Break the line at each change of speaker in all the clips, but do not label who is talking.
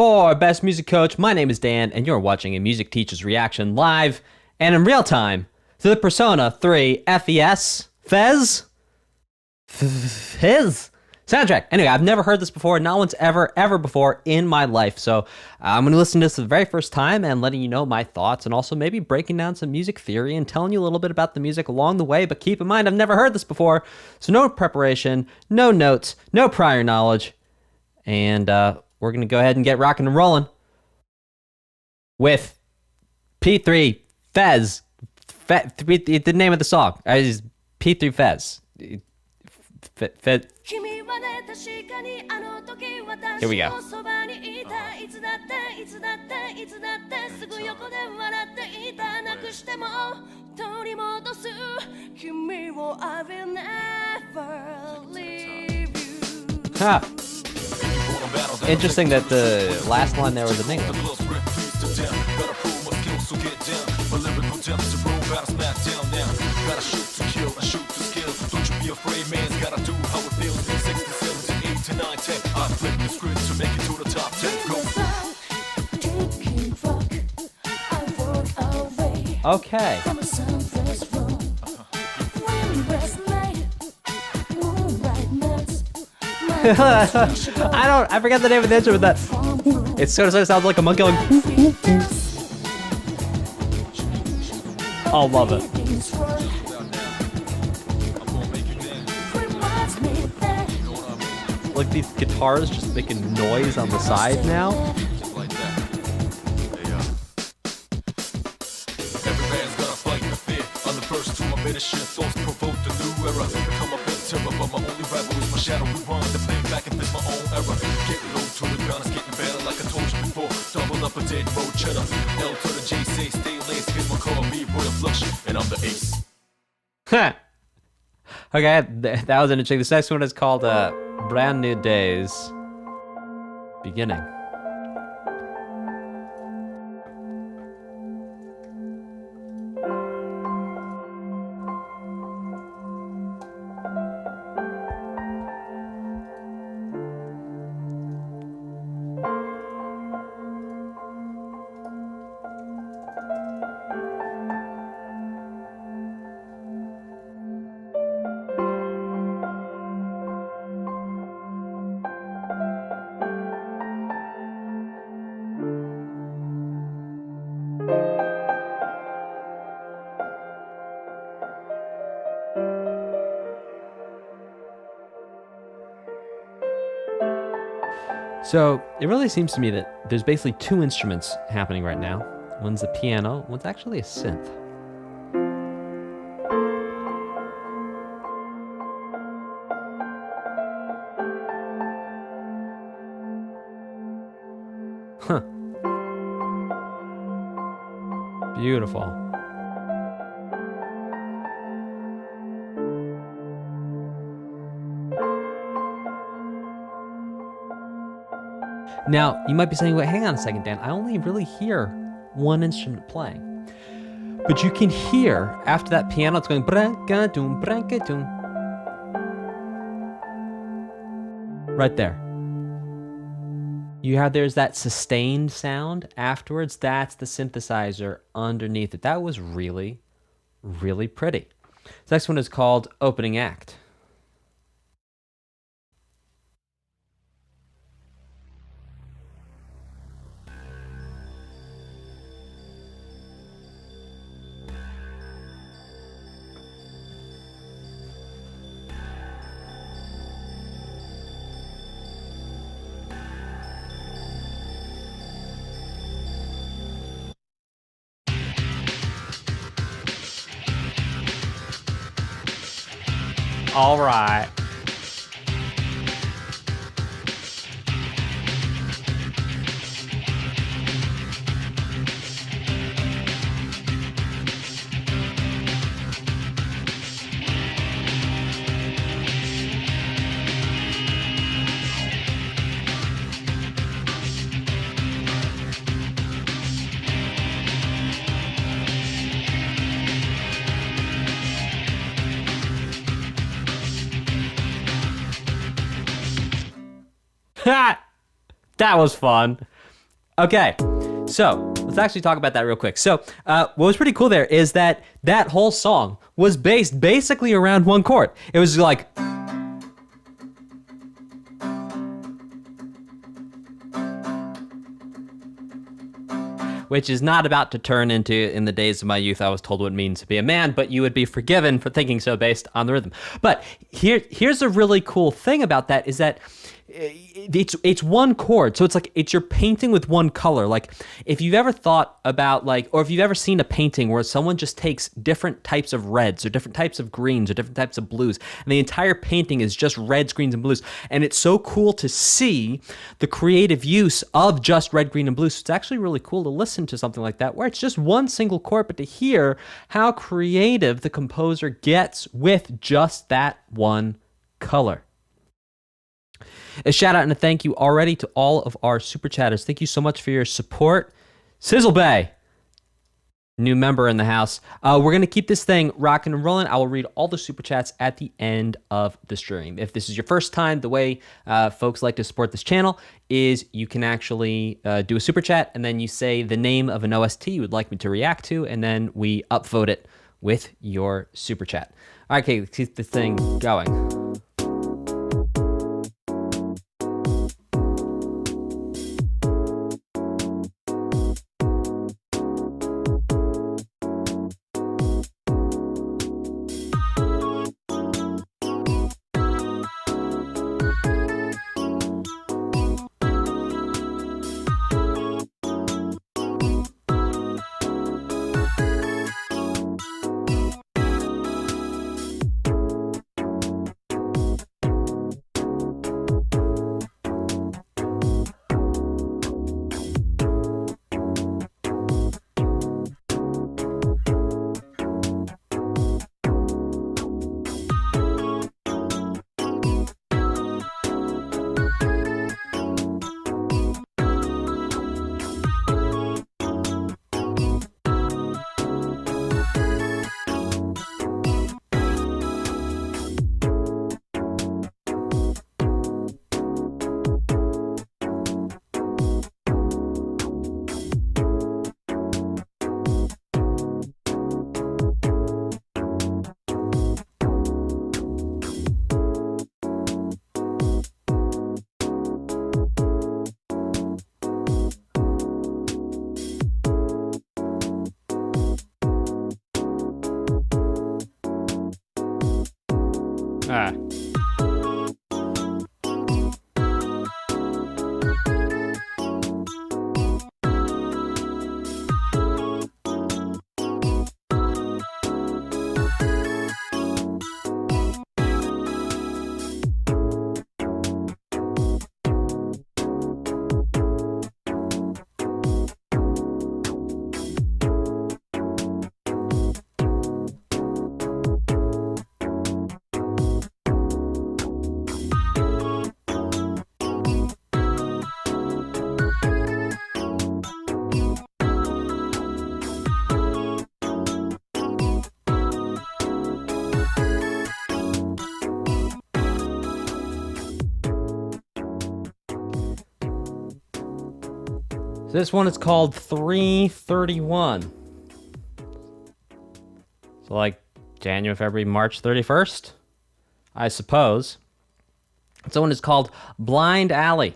for Best Music Coach. My name is Dan, and you're watching a music teacher's reaction live and in real time to the Persona 3 FES soundtrack. Anyway, I've never heard this before. No one's ever before in my life. So I'm going to listen to this for the very first time and letting you know my thoughts, and also maybe breaking down some music theory and telling you a little bit about the music along the way. But keep in mind, I've never heard this before. So no preparation, no notes, no prior knowledge. And we're going to go ahead and get rocking and rolling with P3 FES. The name of the song is P3 FES. Here we go. Huh. Interesting that the last line there was in English. Okay. I forgot the name of the instrument, but that it sort of sounds like a monkey going. I'll love it. Like these guitars just making noise on the side now. Okay, that was interesting. This next one is called Brand New Days Beginning. So it really seems to me that there's basically two instruments happening right now. One's the piano, one's actually a synth. Huh. Beautiful. Now, you might be saying, wait, hang on a second, Dan. I only really hear one instrument playing. But you can hear, after that piano, it's going branca-doom, branca-doom. Right there. You have, there's that sustained sound. Afterwards, that's the synthesizer underneath it. That was really, really pretty. The next one is called Opening Act. All right. That was fun. Okay, so let's actually talk about that real quick. So what was pretty cool there is that whole song was based basically around one chord. It was like, which is not about to turn into, in the days of my youth, I was told what it means to be a man, but you would be forgiven for thinking so based on the rhythm. But here's a really cool thing about that is that it's one chord, so it's you're painting with one color. Like if you've ever thought about or if you've ever seen a painting where someone just takes different types of reds or different types of greens or different types of blues, and the entire painting is just reds, greens, and blues, and it's so cool to see the creative use of just red, green, and blue. So it's actually really cool to listen to something like that where it's just one single chord, but to hear how creative the composer gets with just that one color. A shout out and a thank you already to all of our super chatters. Thank you so much for your support. Sizzle Bay, new member in the house. We're going to keep this thing rocking and rolling. I will read all the super chats at the end of the stream. If this is your first time, the way folks like to support this channel is you can actually do a super chat, and then you say the name of an OST you would like me to react to, and then we upvote it with your super chat. All right, okay, let's keep this thing going. Ah. So this one is called 331. So like January, February, March 31st, I suppose. So one is called Blind Alley.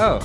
Oh.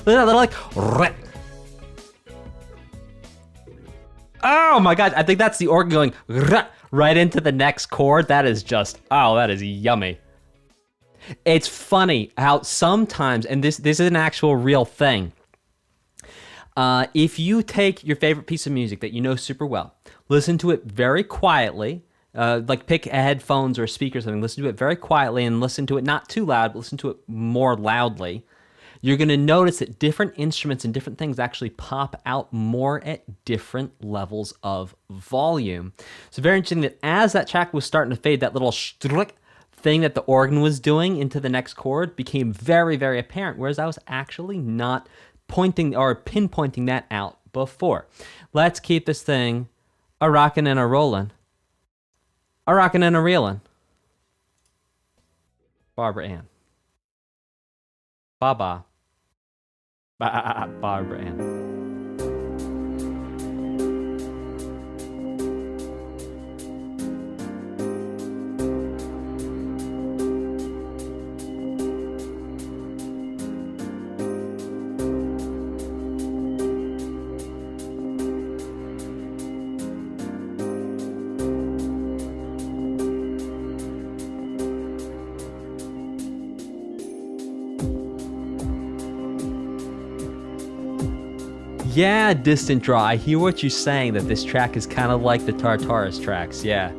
They're like, oh my god, I think that's the organ going right into the next chord. That is just, oh, that is yummy. It's funny how sometimes, and this is an actual real thing, if you take your favorite piece of music that you know super well, listen to it very quietly, like pick headphones or a speaker or something, listen to it very quietly and listen to it not too loud, but listen to it more loudly, you're going to notice that different instruments and different things actually pop out more at different levels of volume. So very interesting that as that track was starting to fade, that little struck thing that the organ was doing into the next chord became very, very apparent, whereas I was actually not pointing or pinpointing that out before. Let's keep this thing a rockin' and a rollin'. A rockin' and a reelin'. Barbara Ann. Baba. Barbara Ann. Yeah, Distant Draw, I hear what you're saying, that this track is kind of like the Tartarus tracks, yeah.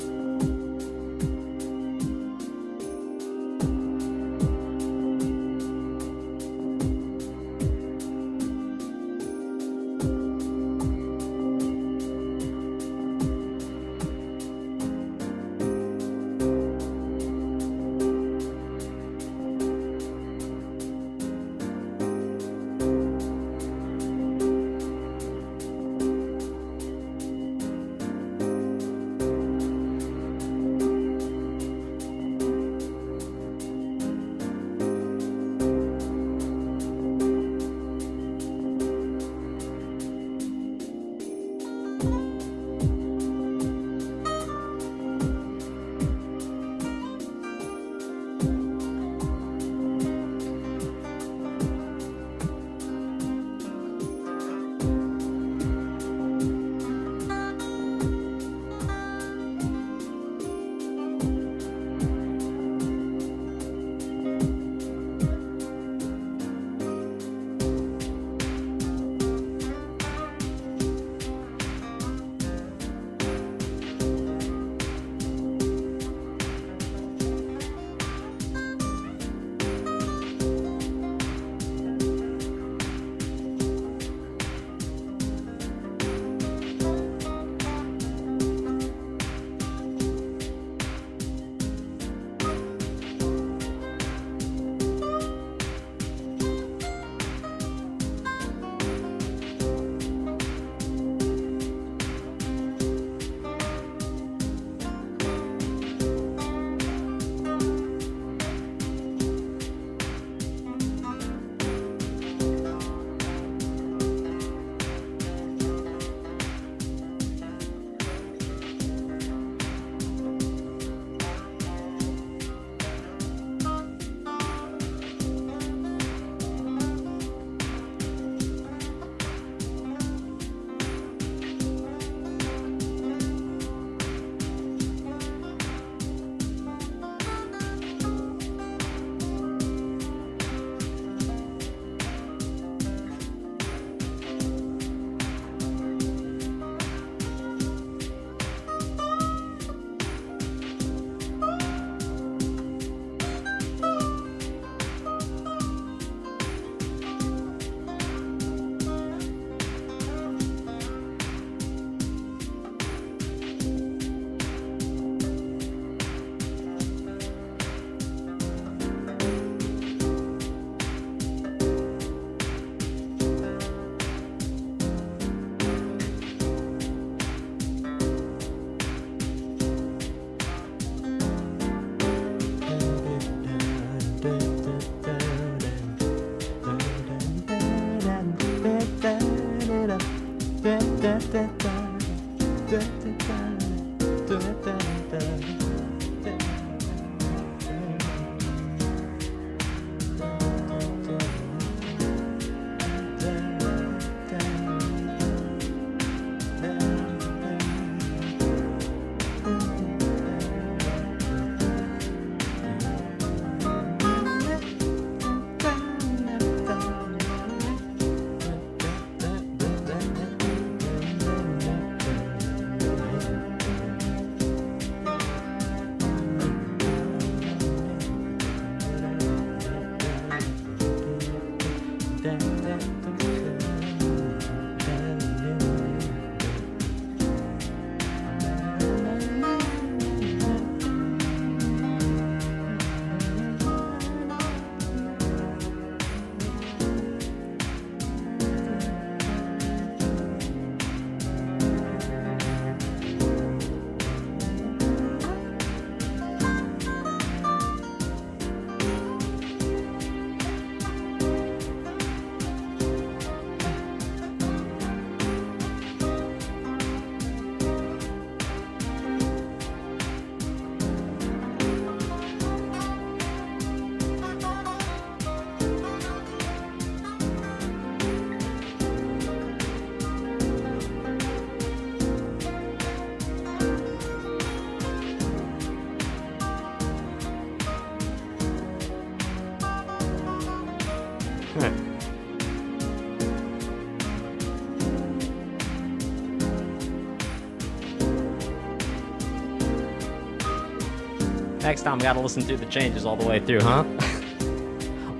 Next time, gotta listen through the changes all the way through, huh?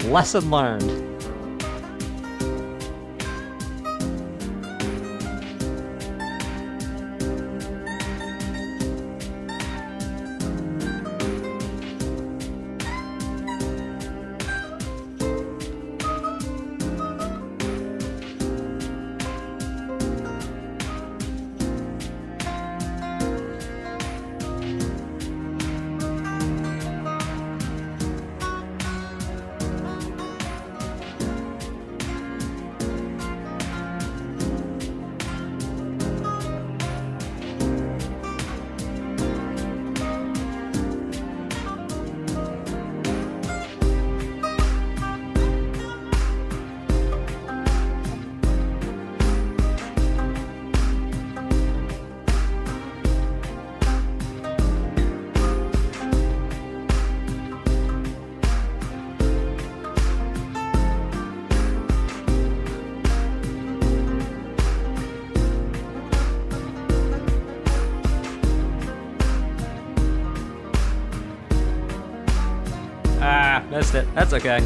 Lesson learned. Ah, missed it. That's okay.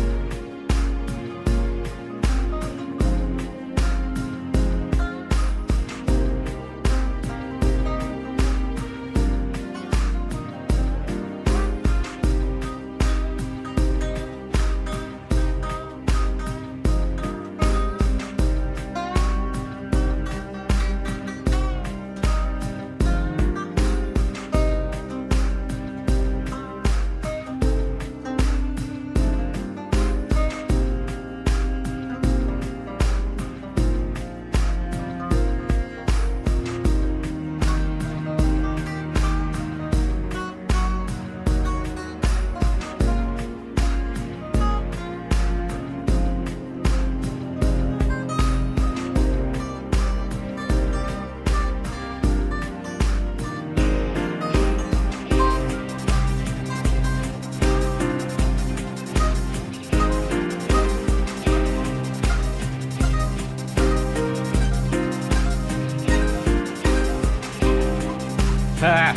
Ah.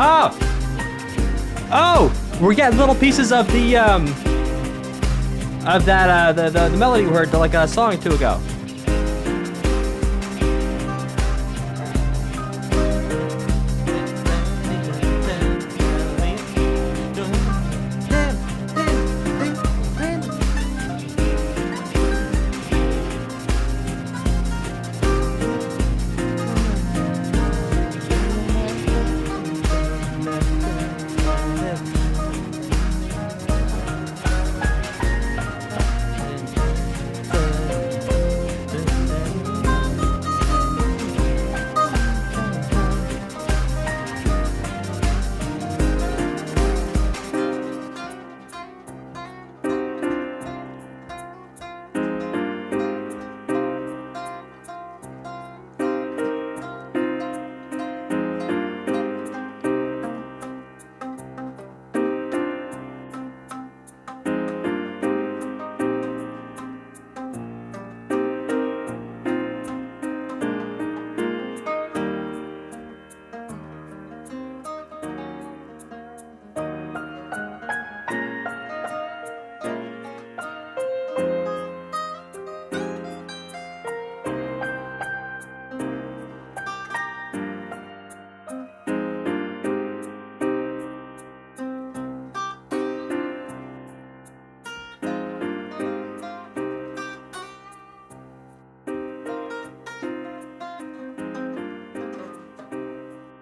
Oh! Oh! We're getting little pieces of the the melody we heard like a song or two ago.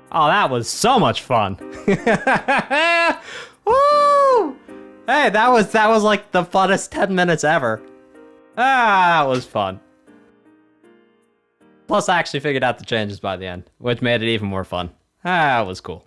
Oh, that was so much fun. Woo! Hey, that was like the funnest 10 minutes ever. Ah, that was fun. Plus, I actually figured out the changes by the end, which made it even more fun. Ah, that was cool.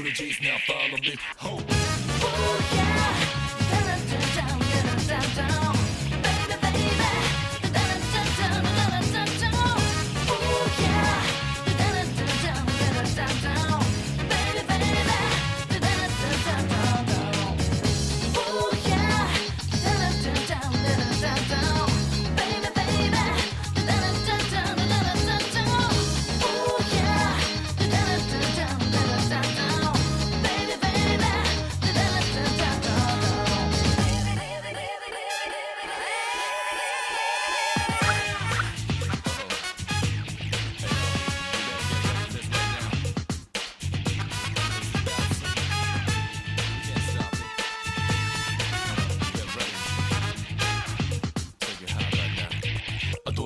the G's, now follow me. Ho.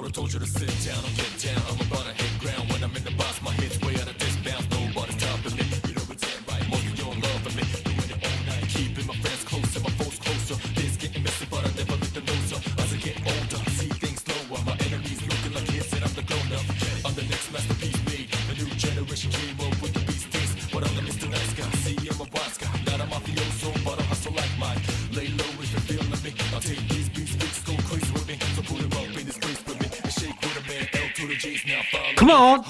Told you to sit down or get down. I'm about to hit ground when I'm in the box. My head's way out of this bounds. Nobody's topping me. You know it's right. Most of you don't love me. Doing it all night. Keeping my friends close and my foes closer. This getting messy, but I never let them know so. As I get older, see things slower. My enemies looking like kids and I'm the grown up. I'm the next masterpiece made. A new generation came up with the beast things. But I'm the Mr. Nice Guy. See, I'm a wise guy. Not a mafioso, but I hustle like mine. Lay low if you're feeling me. I'll take these beats, go crazy with me. So put it up in this place with me.
Come on.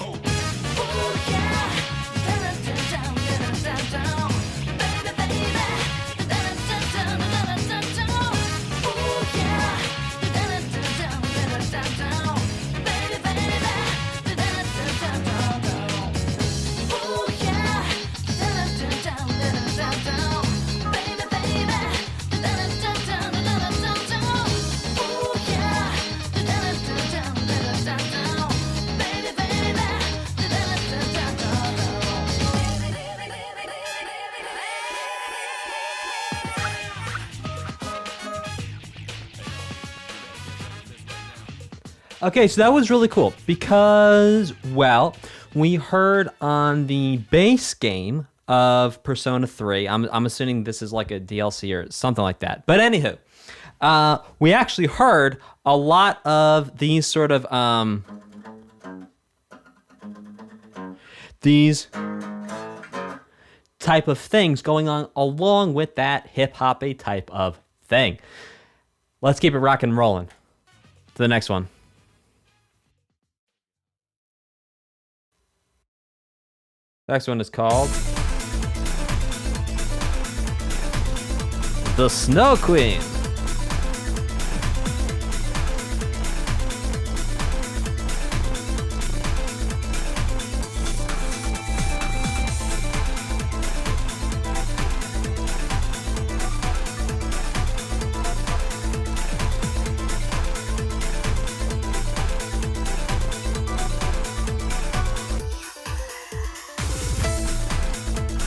Okay, so that was really cool because, well, we heard on the base game of Persona 3, I'm assuming this is like a DLC or something like that. But anywho, we actually heard a lot of these sort of, these type of things going on along with that hip-hop-y type of thing. Let's keep it rock and rolling to the next one. Next one is called The Snow Queen.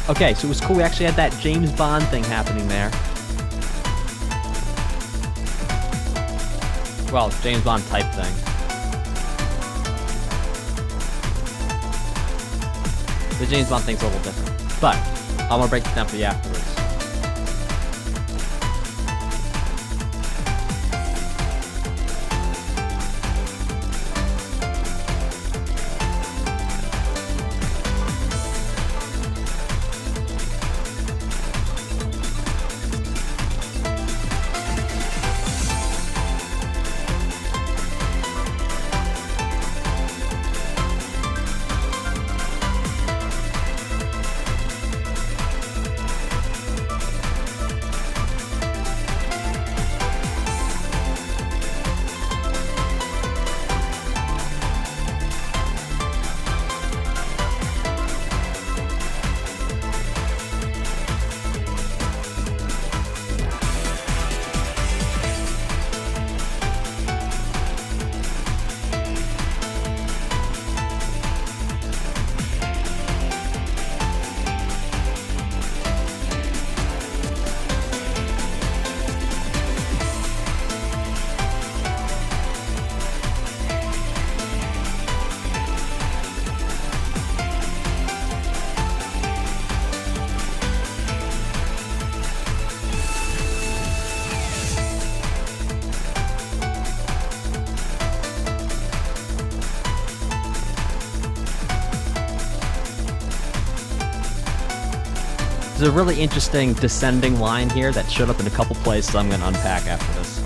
Okay, so it was cool. We actually had that James Bond thing happening there. Well, James Bond type thing. The James Bond thing's a little different. But I'm going to break it down for you afterwards. There's a really interesting descending line here that showed up in a couple places I'm going to unpack after this.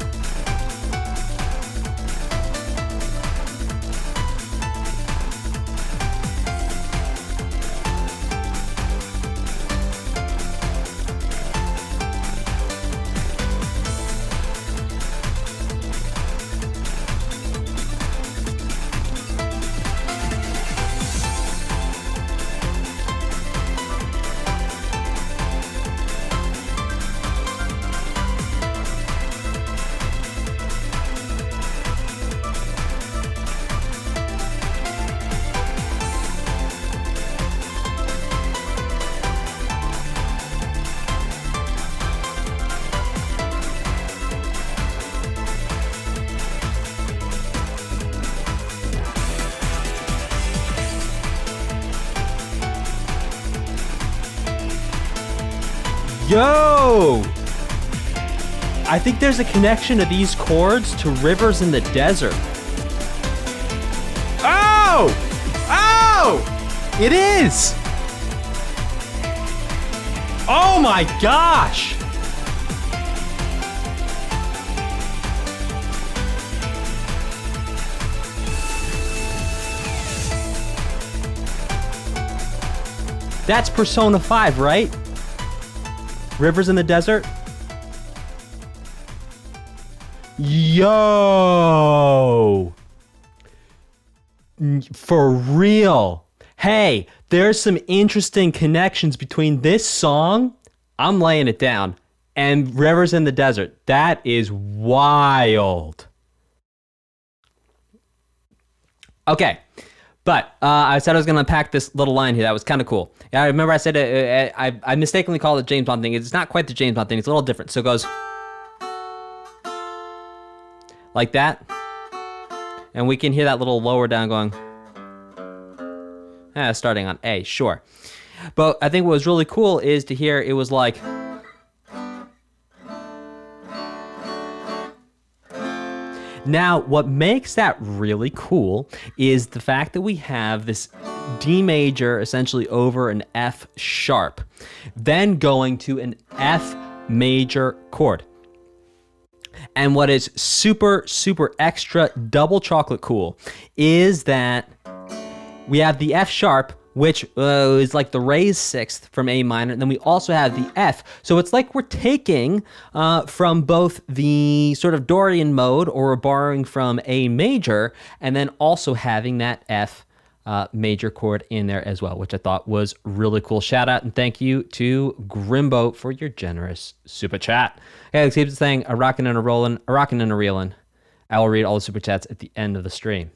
Yo! I think there's a connection of these chords to Rivers in the Desert. Oh! Oh! It is! Oh my gosh! That's Persona 5, right? Rivers in the Desert? Yo! For real. Hey, there's some interesting connections between this song, I'm laying it down, and Rivers in the Desert. That is wild. Okay. But I said I was going to unpack this little line here. That was kind of cool. Yeah, I remember I said I mistakenly called it James Bond thing. It's not quite the James Bond thing. It's a little different. So it goes like that. And we can hear that little lower down going. Starting on A, sure. But I think what was really cool is to hear it was like. Now, what makes that really cool is the fact that we have this D major essentially over an F sharp, then going to an F major chord. And what is super, super extra double chocolate cool is that we have the F sharp, which is like the raised sixth from A minor, and then we also have the F. So it's like we're taking from both the sort of Dorian mode, or we're borrowing from A major, and then also having that F major chord in there as well, which I thought was really cool. Shout out and thank you to Grimbo for your generous super chat. Okay, let's keep saying a rockin' and a rollin', a rockin' and a reelin'. I will read all the super chats at the end of the stream.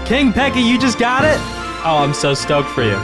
King Pekka, you just got it? Oh, I'm so stoked for you.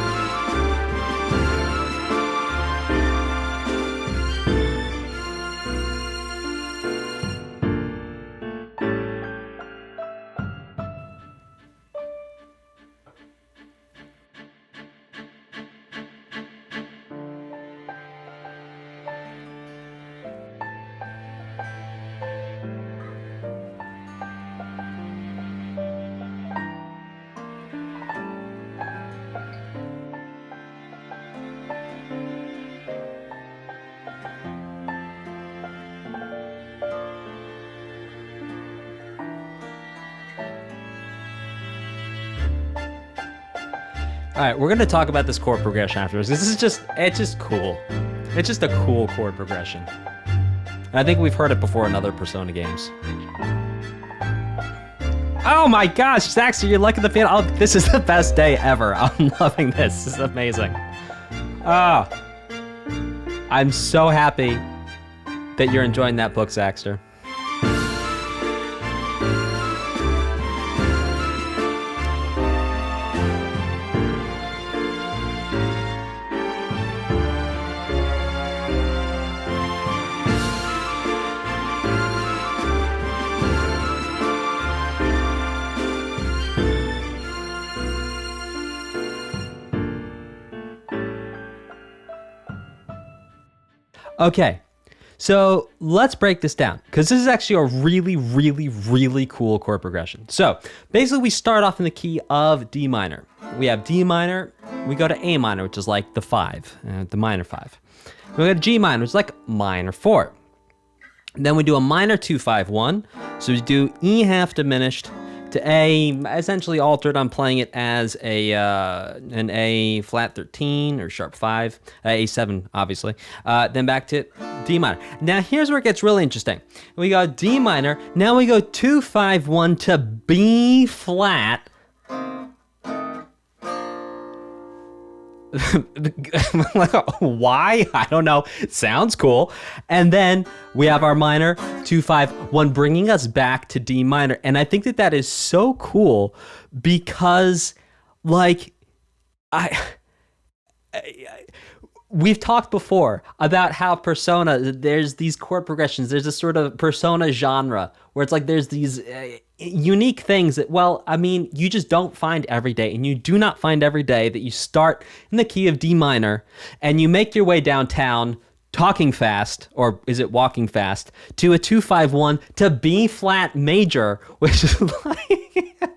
All right, we're gonna talk about this chord progression afterwards. It's just cool. It's just a cool chord progression. And I think we've heard it before in other Persona games. Oh my gosh, Zaxter, you're liking the piano. Oh, this is the best day ever. I'm loving this. This is amazing. Oh, I'm so happy that you're enjoying that book, Zaxter. Okay, so let's break this down because this is actually a really, really, really cool chord progression. So basically we start off in the key of D minor. We have D minor, we go to A minor, which is like the 5, the minor 5. We go to G minor, which is like minor 4. Then we do a minor 2-5-1. So we do E half diminished to A, essentially altered. I'm playing it as an A flat 13 or sharp 5, A7 obviously. Then back to D minor. Now here's where it gets really interesting. We go D minor, now we go 2-5-1 to B flat. Why? I don't know. Sounds cool. And then we have our minor 2-5-1 bringing us back to D minor. And I think that that is so cool because like we've talked before about how Persona, there's these chord progressions, there's a sort of Persona genre where it's like there's these unique things that, well, I mean, you just don't find every day, and you do not find every day that you start in the key of D minor and you make your way downtown talking fast, or is it walking fast, to a 2-5-1 to B flat major, which is like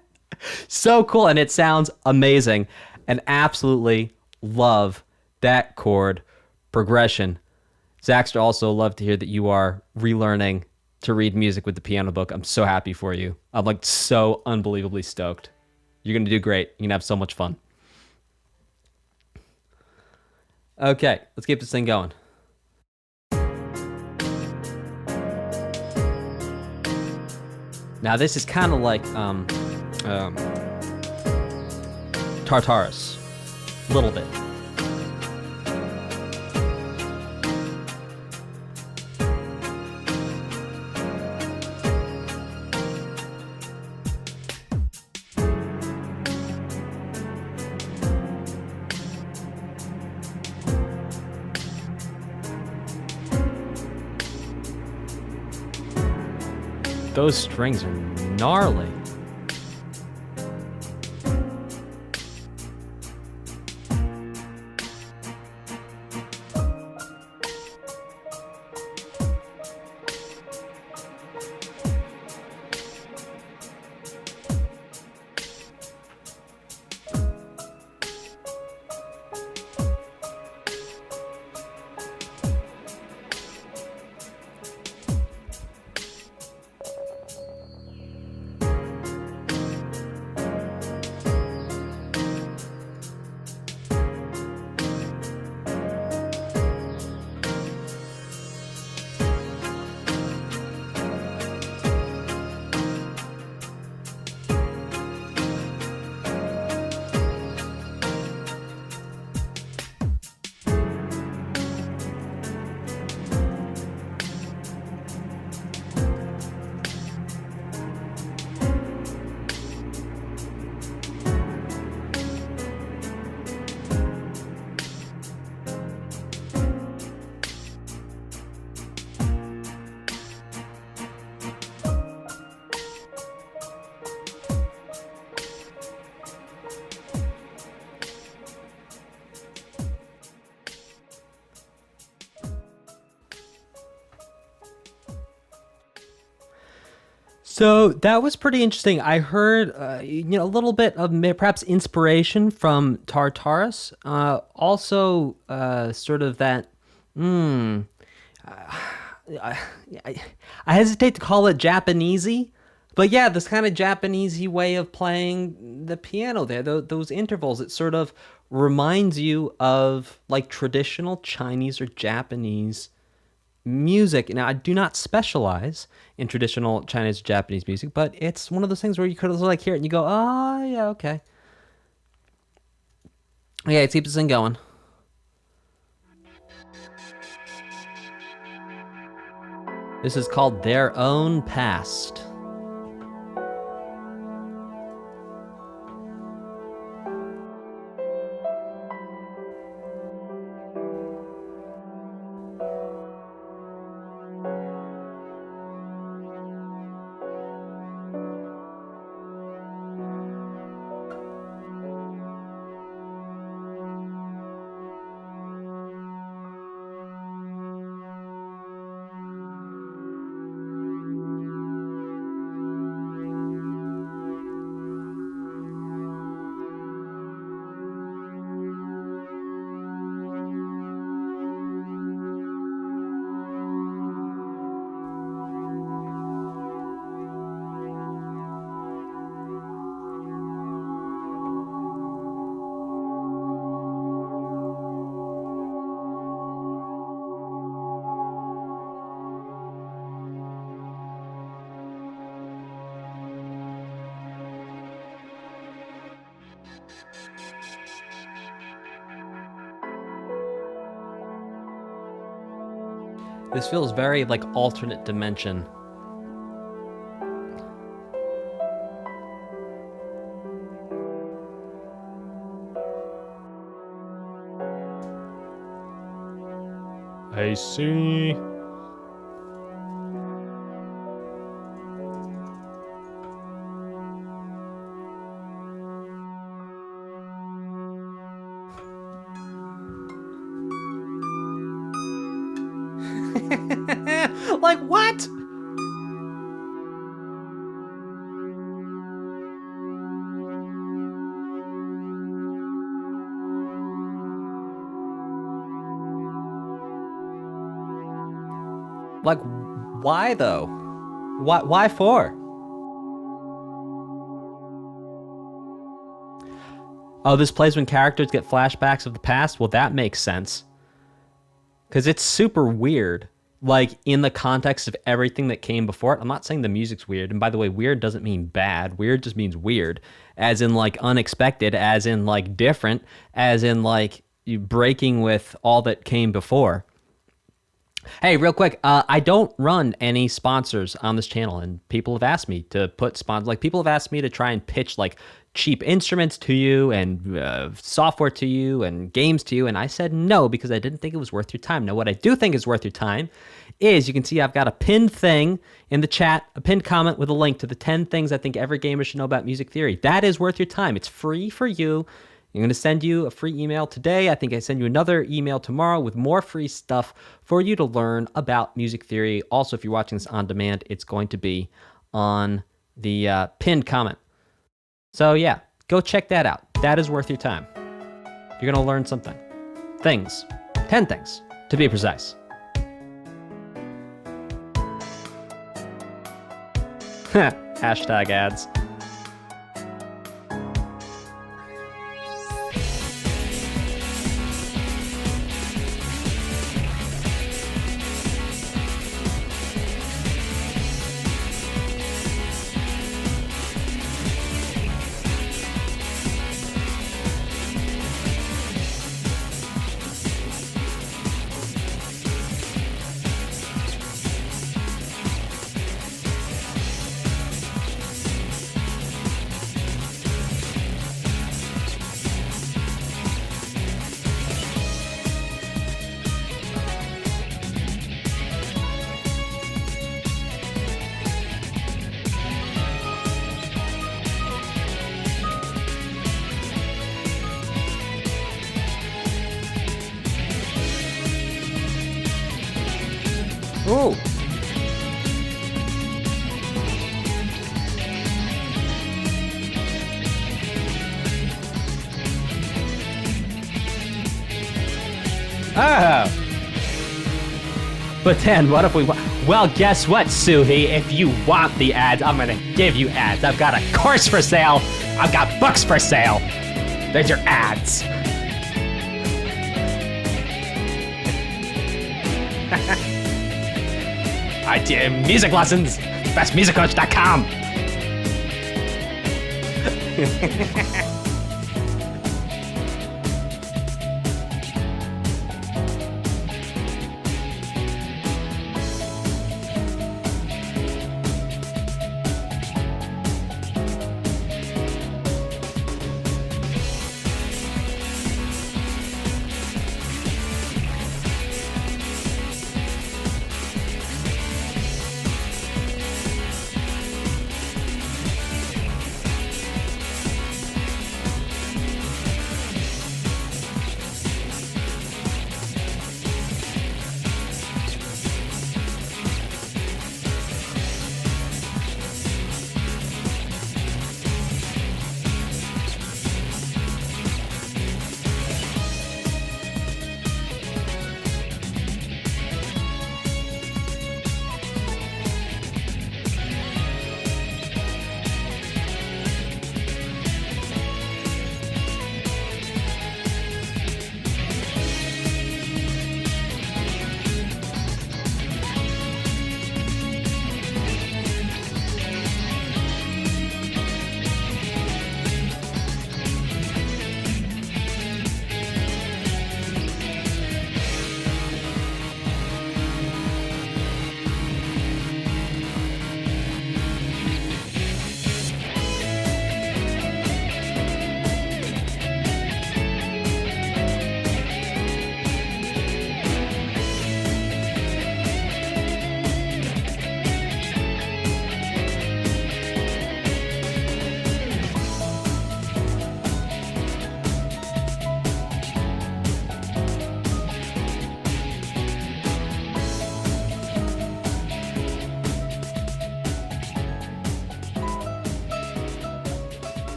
so cool, and it sounds amazing, and absolutely love that chord progression. Zaxter, also love to hear that you are relearning to read music with the piano book. I'm so happy for you. I'm like so unbelievably stoked. You're gonna do great. You're gonna have so much fun. Okay, let's keep this thing going. Now this is kind of like Tartarus, a little bit. Those strings are gnarly. So that was pretty interesting. I heard, a little bit of perhaps inspiration from Tartarus. Also, sort of that. I hesitate to call it Japanesey, But yeah, this kind of Japanesey way of playing the piano there, those intervals, it sort of reminds you of like traditional Chinese or Japanese music. Now, I do not specialize in traditional Chinese or Japanese music, but it's one of those things where you could like hear it and you go, oh, yeah, okay. Yeah, it keeps this thing going. This is called Their Own Past. This feels very like alternate dimension. I see. Like what? Like why though? Why for? Oh, this plays when characters get flashbacks of the past? Well, that makes sense. Because it's super weird. Like, in the context of everything that came before it. I'm not saying the music's weird. And by the way, weird doesn't mean bad. Weird just means weird. As in, like, unexpected. As in, like, different. As in, like, you breaking with all that came before. Hey, real quick, I don't run any sponsors on this channel, and people have asked me to put sponsors. Like, people have asked me to try and pitch, like, cheap instruments to you and software to you and games to you, and I said no because I didn't think it was worth your time. Now, what I do think is worth your time is you can see I've got a pinned thing in the chat, a pinned comment with a link to the 10 things I think every gamer should know about music theory. That is worth your time. It's free for you. I'm going to send you a free email today. I think I send you another email tomorrow with more free stuff for you to learn about music theory. Also, if you're watching this on demand, it's going to be on the pinned comment. So yeah, go check that out. That is worth your time. You're going to learn something. Things. 10 things, to be precise. Hashtag ads. Ooh. Ah. But then what if we well, guess what, Suhi? If you want the ads, I'm gonna give you ads. I've got a course for sale. I've got books for sale. There's your ads. I do music lessons. bestmusiccoach.com.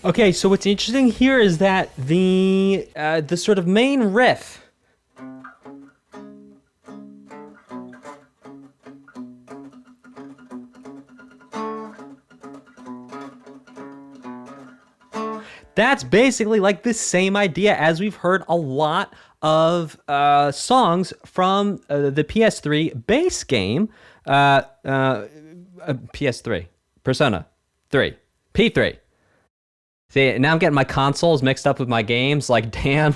Okay, so what's interesting here is that the sort of main riff that's basically like the same idea as we've heard a lot of songs from the PS3 base game, PS3, Persona 3, P3. See, now I'm getting my consoles mixed up with my games. Like, damn,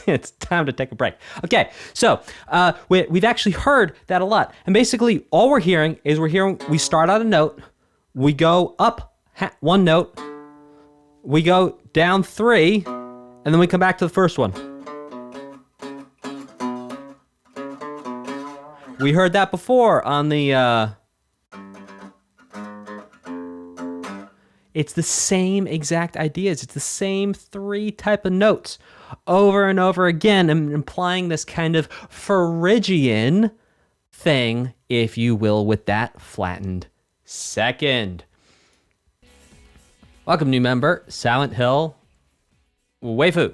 it's time to take a break. Okay, so we've actually heard that a lot. And basically, all we're hearing is we start on a note, we go up one note, we go down 3, and then we come back to the first one. We heard that before on the... It's the same exact ideas. It's the same 3 type of notes over and over again, implying this kind of Phrygian thing, if you will, with that flattened second. Welcome, new member, Silent Hill Waifu.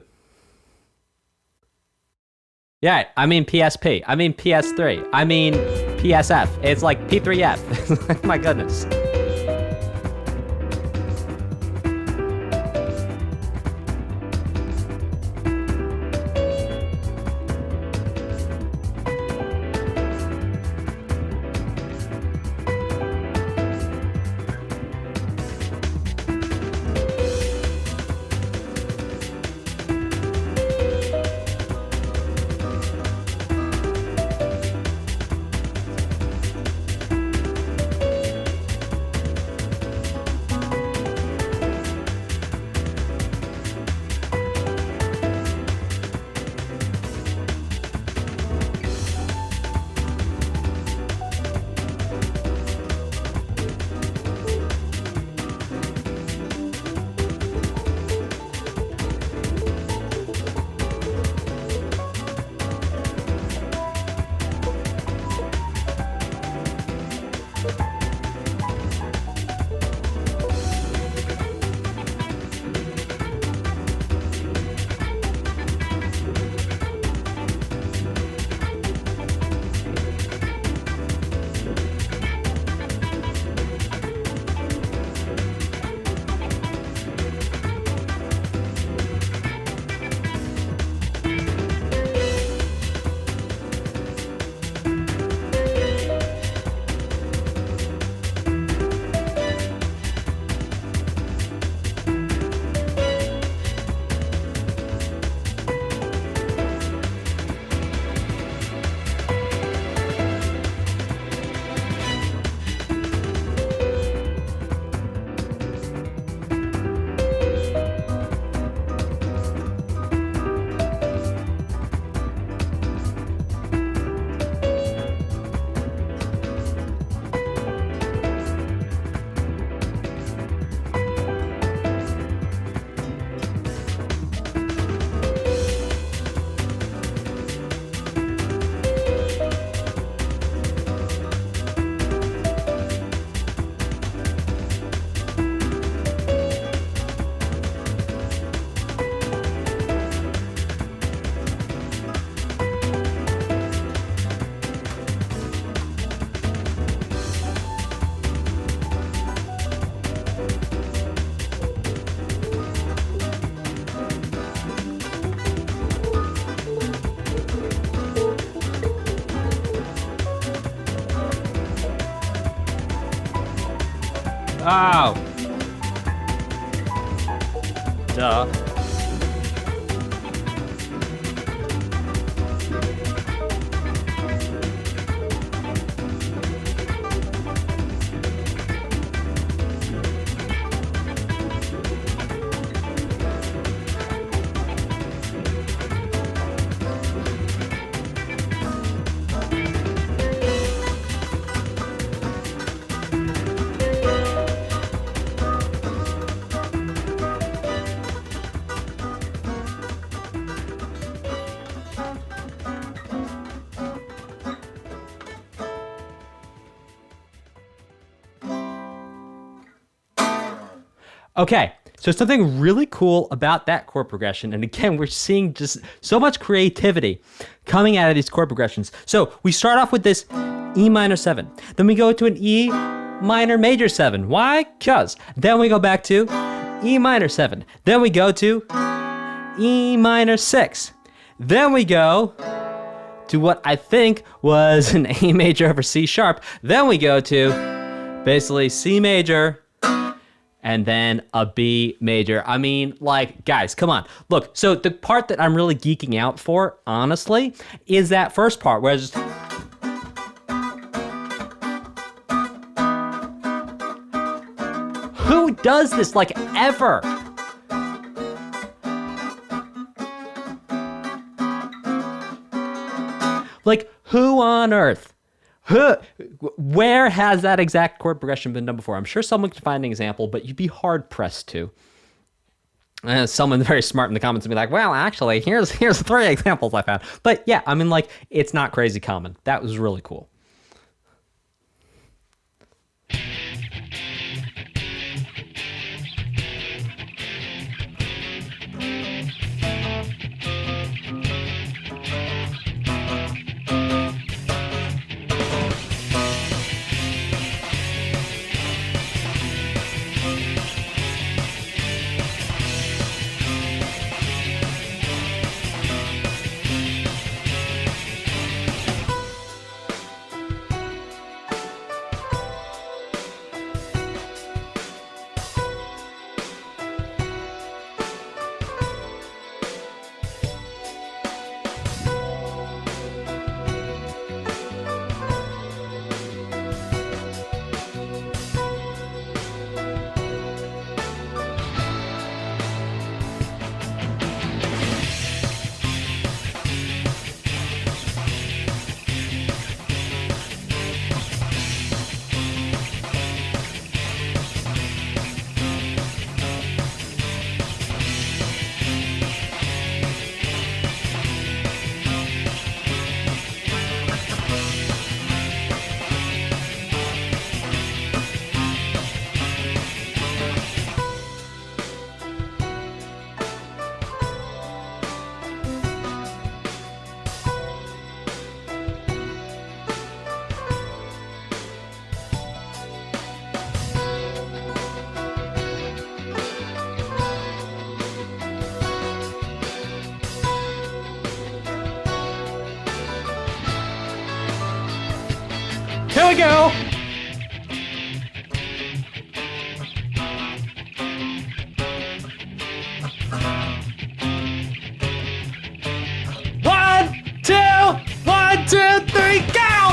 Yeah, I mean PSP. I mean PS3. I mean PSF. It's like P3F. My goodness. Oh. Duh. Okay, so something really cool about that chord progression, and again, we're seeing just so much creativity coming out of these chord progressions. So we start off with this E minor 7, then we go to an E minor major 7. Why? Because. Then we go back to E minor 7, then we go to E minor 6, then we go to what I think was an A major over C sharp, then we go to basically C major, and then a B major. I mean, like, guys, come on. Look, so the part that I'm really geeking out for, honestly, is that first part where it's just... Who does this, like, ever? Like, who on earth? Where has that exact chord progression been done before? I'm sure someone can find an example, but you'd be hard pressed to. Someone very smart in the comments would be like, well, actually, here's 3 examples I found. But yeah, I mean, like, it's not crazy common. That was really cool. Here we go. One, two, three, go!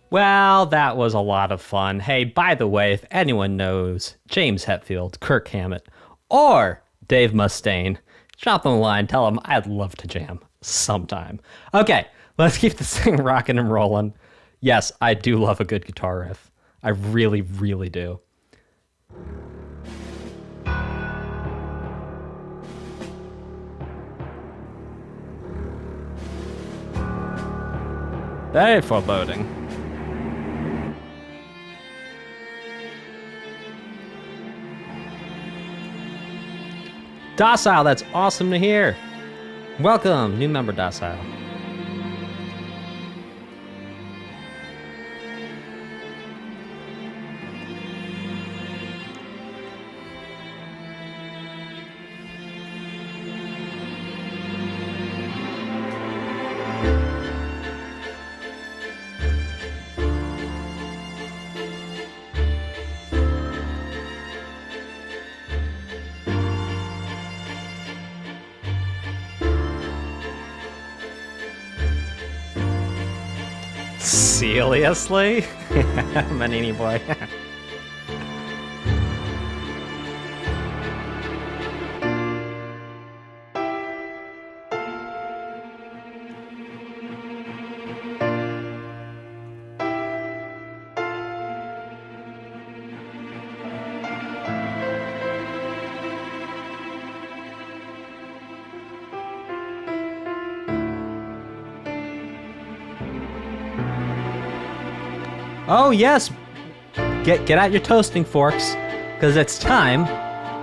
Well, that was a lot of fun. Hey, by the way, if anyone knows James Hetfield, Kirk Hammett, or Dave Mustaine, drop them a line. Tell them I'd love to jam sometime. Okay, let's keep this thing rocking and rolling. Yes, I do love a good guitar riff. I really, really do. Very foreboding. Docile, that's awesome to hear. Welcome, new member Docile. Seriously? Manini boy. Oh yes, get out your toasting forks, because it's time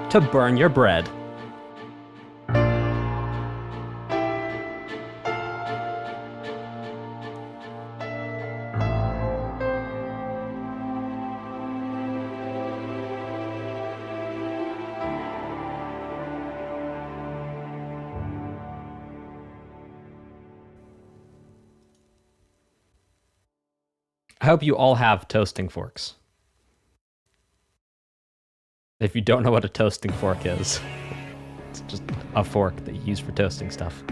to burn your bread. I hope you all have toasting forks. If you don't know what a toasting fork is, it's just a fork that you use for toasting stuff.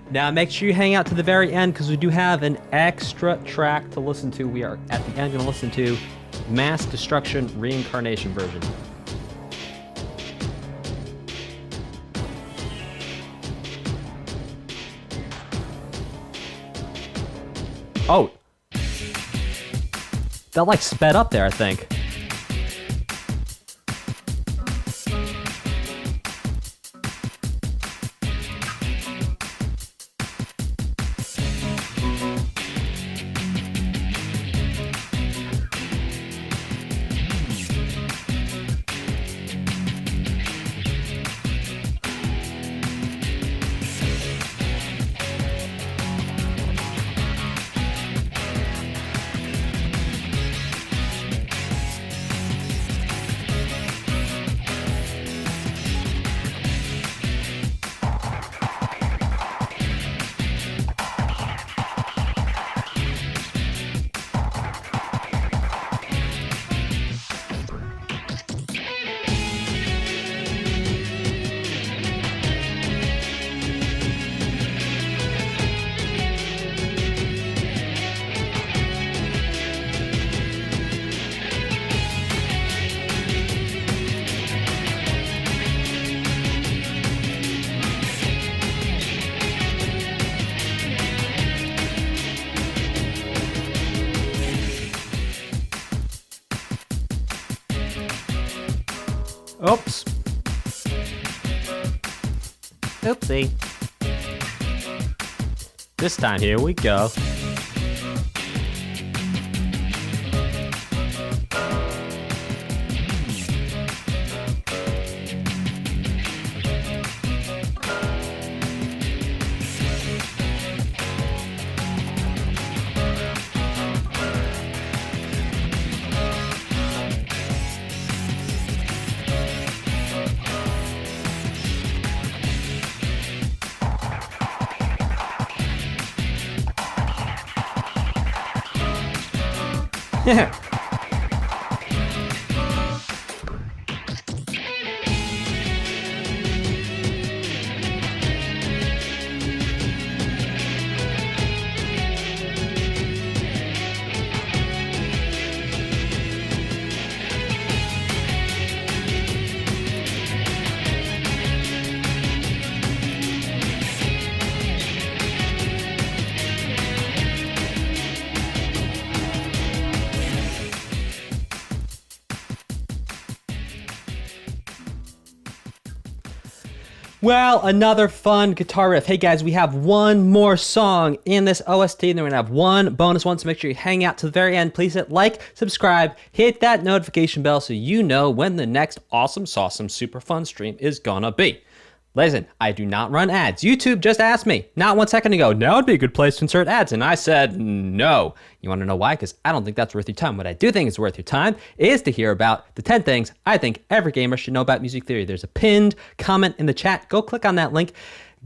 Now make sure you hang out to the very end because we do have an extra track to listen to. We are at the end going to listen to Mass Destruction Reincarnation version. Oh, that like sped up there, I think. Oops. Oopsie. This time, here we go. Yeah. Well, another fun guitar riff. Hey guys, we have one more song in this OST, and then we're gonna have one bonus one, so make sure you hang out to the very end. Please hit like, subscribe, hit that notification bell so you know when the next awesome, sawsome, super fun stream is gonna be. Listen, I do not run ads. YouTube just asked me not 1 second ago, now would be a good place to insert ads. And I said no. You want to know why? Because I don't think that's worth your time. What I do think is worth your time is to hear about the 10 things I think every gamer should know about music theory. There's a pinned comment in the chat. Go click on that link.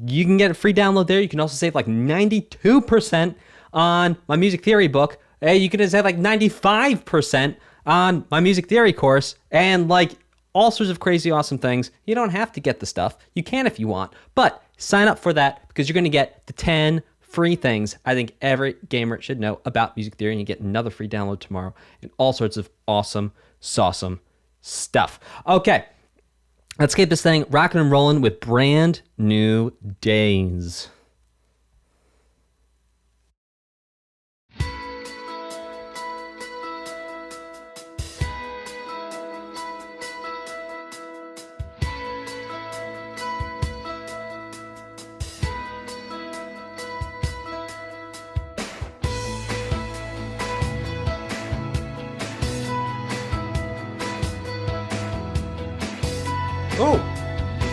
You can get a free download there. You can also save like 92% on my music theory book. You can save like 95% on my music theory course. And like all sorts of crazy awesome things. You don't have to get the stuff. You can if you want, but sign up for that because you're going to get the 10 free things I think every gamer should know about music theory, and you get another free download tomorrow and all sorts of awesome, sawsome stuff. Okay, let's get this thing rocking and rolling with Brand New Days. Oh,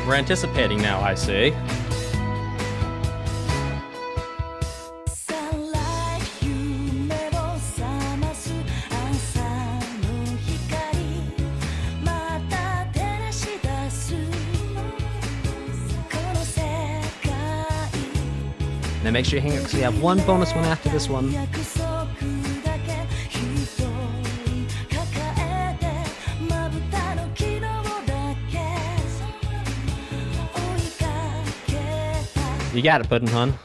we're anticipating now, I see. Now make sure you hang out because we have one bonus one after this one. You got it, Puddin' Hun.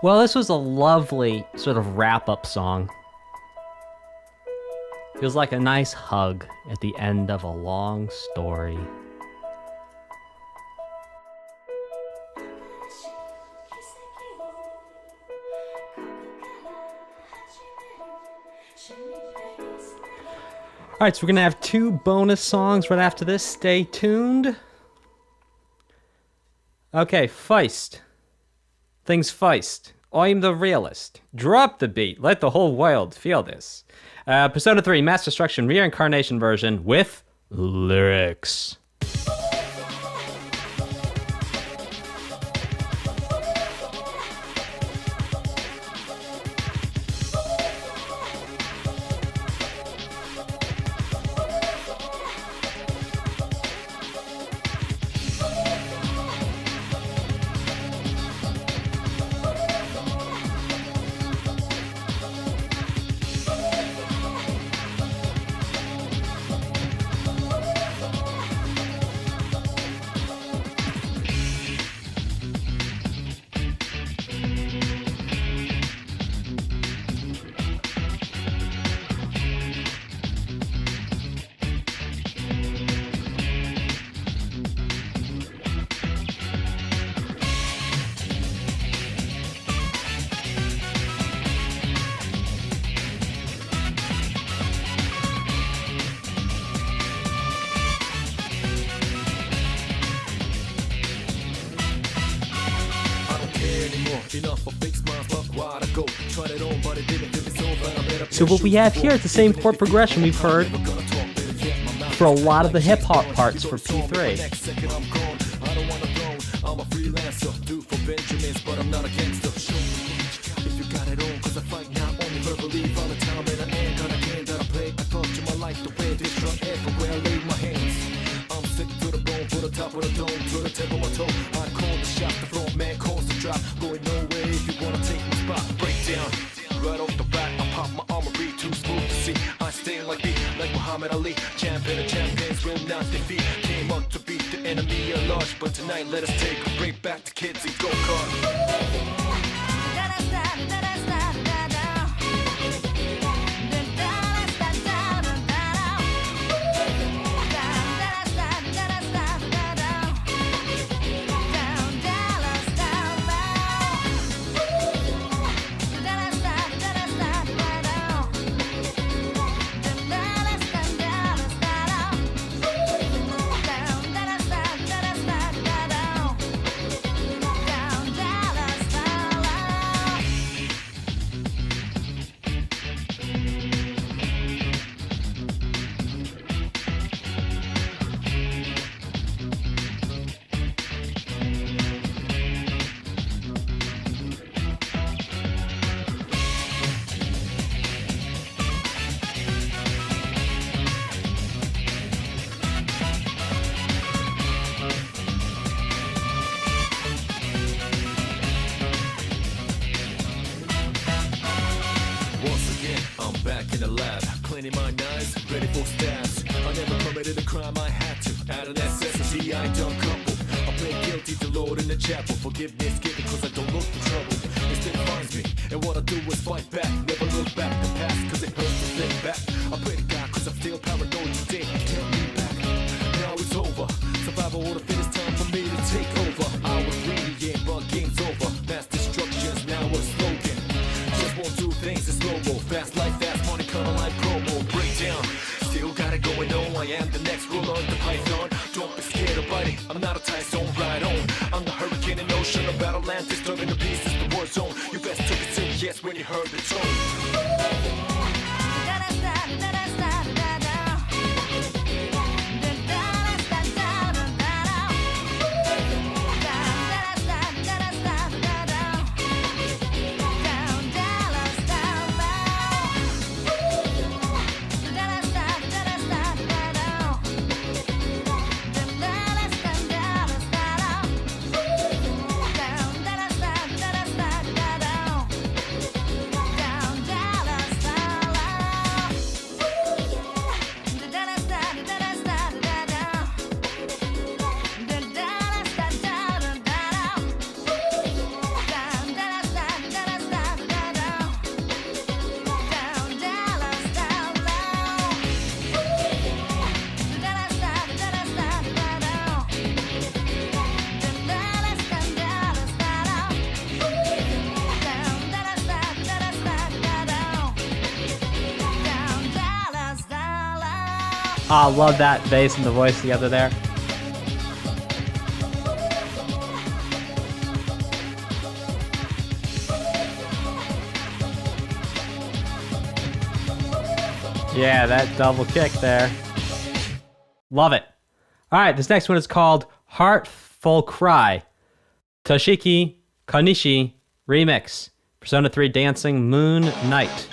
Well, this was a lovely sort of wrap-up song. Feels like a nice hug at the end of a long story. All right, so we're going to have 2 bonus songs right after this. Stay tuned. Okay, Feist. Things Feist. I'm the realist. Drop the beat. Let the whole world feel this. Persona 3 Mass Destruction Reincarnation version with lyrics. So what we have here is the same chord progression we've heard for a lot of the hip hop parts for P3. I'm a freelancer, do for Benjamins, but I'm not a gangster. If you got it on, cause I fight not only verbally, all the time, and I ain't got a game that I play. I torture my life the way this truck everywhere I lay my hands. I'm sick to the bone, for the top of the dome, to the tip of my toe. I call the shot, the front man calls the drop. Going nowhere if you wanna take my spot. Breakdown, right off the bat, I pop my armory, too smooth to see. I stay like me, like Muhammad Ali. Champion of champions will not defeat. Came up to beat the enemy at large, but tonight let us take a break back to kids and go-kart. Cleaning my knives, ready for stabs. I never committed a crime, I had to. Out of necessity, I done couple. I play guilty to Lord in the chapel. Forgiveness given cause I don't look for trouble. It still finds me, and what I do is fight back. Never look back the past cause it hurts to think back. I pray to God cause I'm still paranoid today. Can't be back, now it's over. Survival order fit, it's time for me to take over. I was greedy, yeah, but game's over. Mass destruction's now a slogan. Just won't do things in slow-mo. Fast life, fast money, kinda like promo. Breakdown, still got it going on. I am the next ruler of the python. Don't be scared of biting, I'm not a Tyson, right on. I'm the hurricane in ocean, a battle land, disturbing the pieces, the war zone. You best took it serious when you heard the tone.
Down,
I love that bass and the voice together there. Yeah, that double kick there. Love it. All right, this next one is called Heartful Cry. Toshiki Kanishi remix. Persona 3 Dancing Moon Night.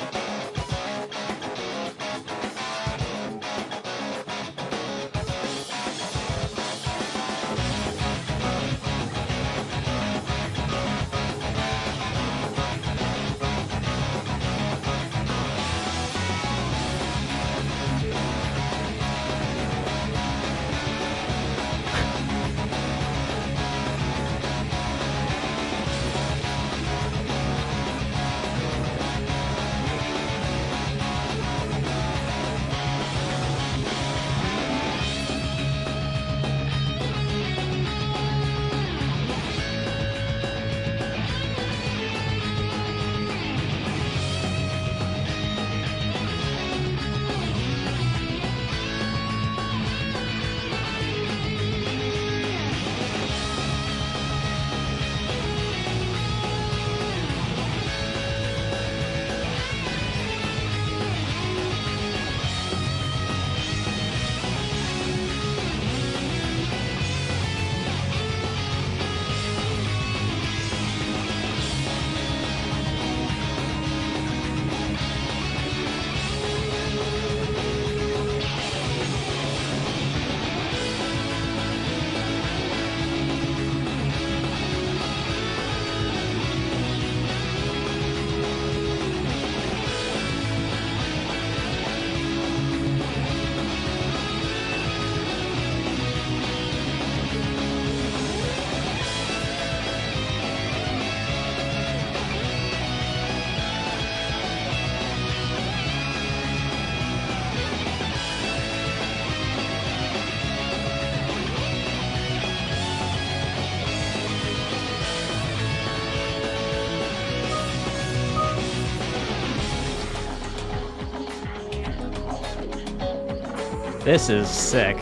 This is sick.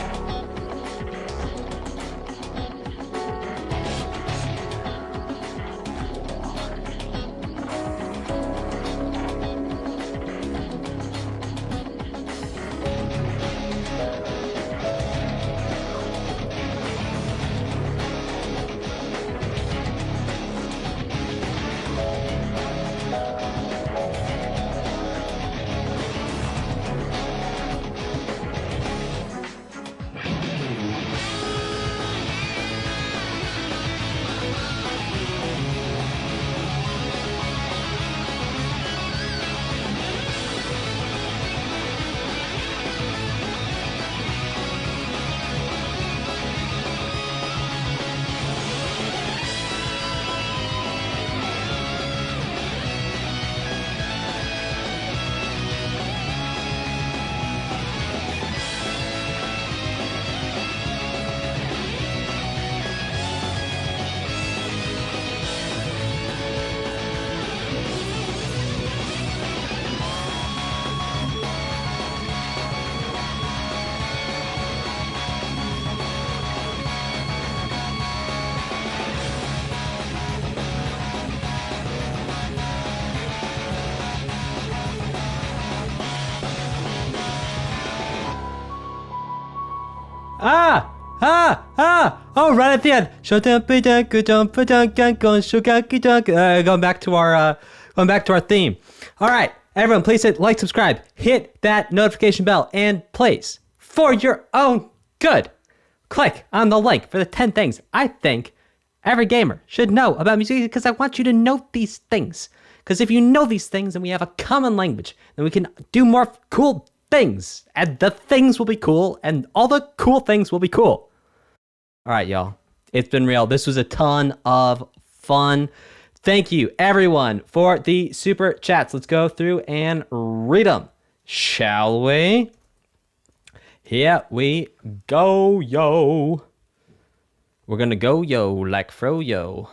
Oh, right at the end. Going back to our theme. All right, everyone, please hit like, subscribe, hit that notification bell, and please, for your own good, click on the link for the 10 things I think every gamer should know about music, because I want you to know these things. Because if you know these things and we have a common language, then we can do more cool things, and the things will be cool, and all the cool things will be cool. All right, y'all. It's been real. This was a ton of fun. Thank you, everyone, for the super chats. Let's go through and read them, shall we? Here we go, yo. We're gonna go, yo, like Froyo.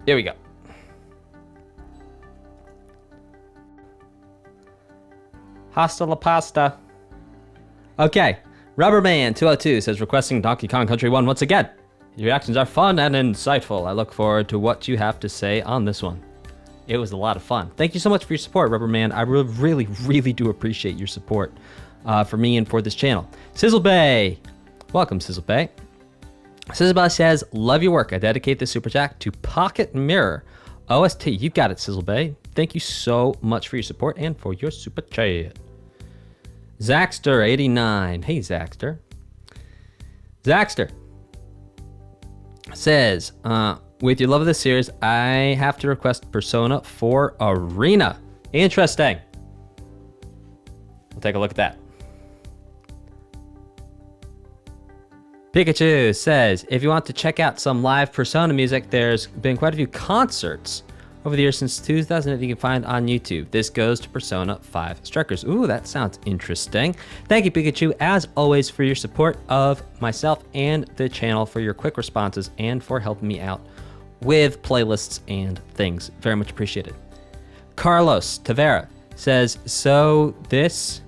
Here we go. Hasta la pasta. Okay. Rubberman202 says, requesting Donkey Kong Country 1 once again. Your reactions are fun and insightful. I look forward to what you have to say on this one. It was a lot of fun. Thank you so much for your support, Rubberman. I really, really do appreciate your support for me and for this channel. Sizzle Bay. Welcome, Sizzle Bay. Sizzle Bay says, love your work. I dedicate this super chat to Pocket Mirror OST. You got it, Sizzle Bay. Thank you so much for your support and for your super chat. Zaxter89. Hey, Zaxter. Zaxter says, with your love of this series, I have to request Persona 4 Arena. Interesting. We'll take a look at that. Pikachu says, if you want to check out some live Persona music, there's been quite a few concerts over the years since 2000 that you can find on YouTube. This goes to Persona 5 Strikers. Ooh, that sounds interesting. Thank you, Pikachu, as always, for your support of myself and the channel, for your quick responses, and for helping me out with playlists and things. Very much appreciated. Carlos Tavera says, so this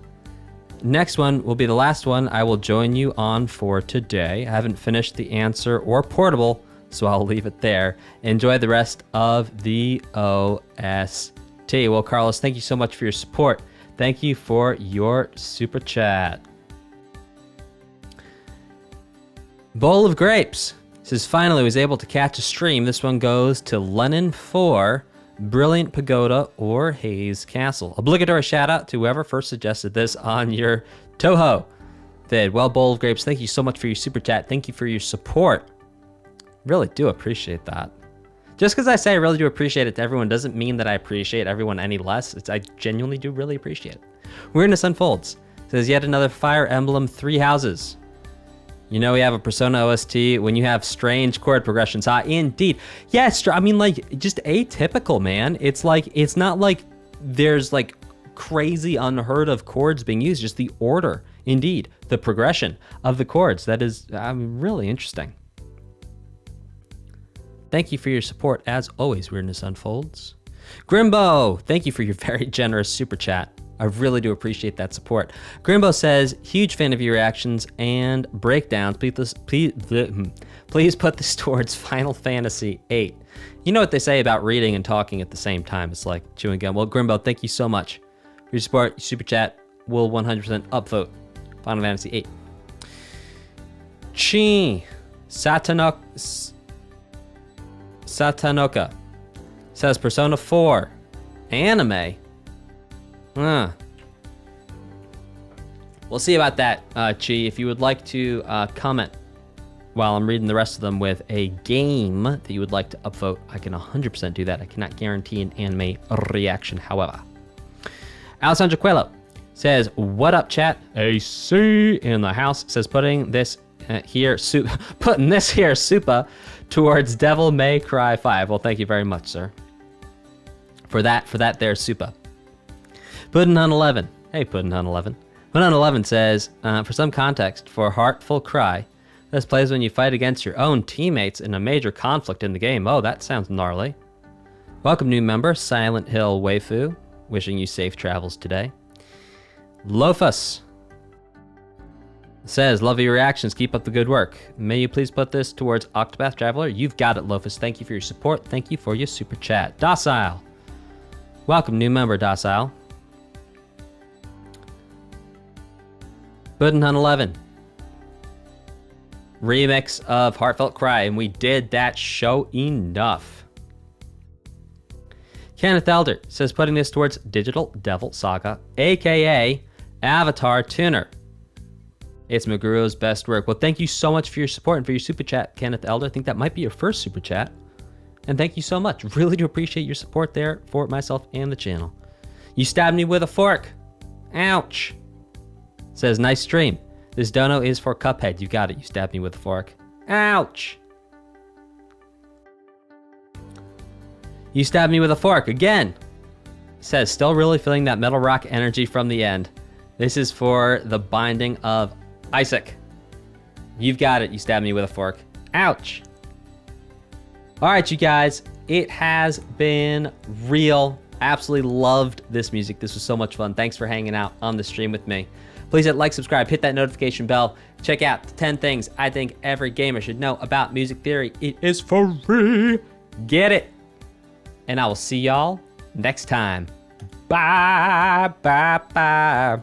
next one will be the last one I will join you on for today. I haven't finished the answer or portable, so I'll leave it there. Enjoy the rest of the OST. Well, Carlos, thank you so much for your support. Thank you for your super chat. Bowl of Grapes says, finally was able to catch a stream. This one goes to Lennon 4, Brilliant Pagoda, or Haze Castle. Obligatory shout out to whoever first suggested this on your Toho vid. Well, Bowl of Grapes, thank you so much for your super chat. Thank you for your support. Really do appreciate that. Just because I say I really do appreciate it to everyone doesn't mean that I appreciate everyone any less. I genuinely do really appreciate it. Weirdness Unfolds says, yet another Fire Emblem 3 Houses. You know we have a Persona OST when you have strange chord progressions. Indeed. Yes, I mean, like, just atypical, man. It's like, it's not like there's like crazy unheard of chords being used, just the order, indeed, the progression of the chords. That is really interesting. Thank you for your support, as always, Weirdness Unfolds. Grimbo, thank you for your very generous super chat. I really do appreciate that support. Grimbo says, huge fan of your reactions and breakdowns. Please put this towards Final Fantasy VIII. You know what they say about reading and talking at the same time. It's like chewing gum. Well, Grimbo, thank you so much for your support. Your super chat will 100% upvote Final Fantasy VIII. Chi Satanoka says, Persona 4 anime. We'll see about that, Chi. If you would like to comment while I'm reading the rest of them with a game that you would like to upvote, I can 100% do that. I cannot guarantee an anime reaction, however. Alessandro Coelho says, what up, chat? AC in the house. Says, putting this here Supa towards Devil May Cry 5. Well, thank you very much, sir. For that there, Supa. Puddin' on 11. Hey, Puddin' on 11. Puddin' on 11 says, for some context, for Heartful Cry, this plays when you fight against your own teammates in a major conflict in the game. Oh, that sounds gnarly. Welcome, new member, Silent Hill Waifu. Wishing you safe travels today. Lofus says, love your reactions. Keep up the good work. May you please put this towards Octopath Traveler. You've got it, Lofus. Thank you for your support. Thank you for your super chat. Docile. Welcome, new member, Docile. Puddin' on 11. Remix of Heartfelt Cry, and we did that show enough. Kenneth Elder says, putting this towards Digital Devil Saga, aka Avatar Tuner. It's Maguro's best work. Well, thank you so much for your support and for your super chat, Kenneth Elder. I think that might be your first super chat. And thank you so much. Really do appreciate your support there for myself and the channel. You stabbed me with a fork. Ouch. Says, nice stream. This dono is for Cuphead. You got it. You stabbed me with a fork. Ouch. You stabbed me with a fork again. Says, still really feeling that Metal Rock energy from the end. This is for the Binding of Isaac. You've got it. You stabbed me with a fork. Ouch. All right, you guys. It has been real. Absolutely loved this music. This was so much fun. Thanks for hanging out on the stream with me. Please hit like, subscribe, hit that notification bell. Check out the 10 things I think every gamer should know about music theory. It is free. Get it. And I will see y'all next time. Bye, bye, bye.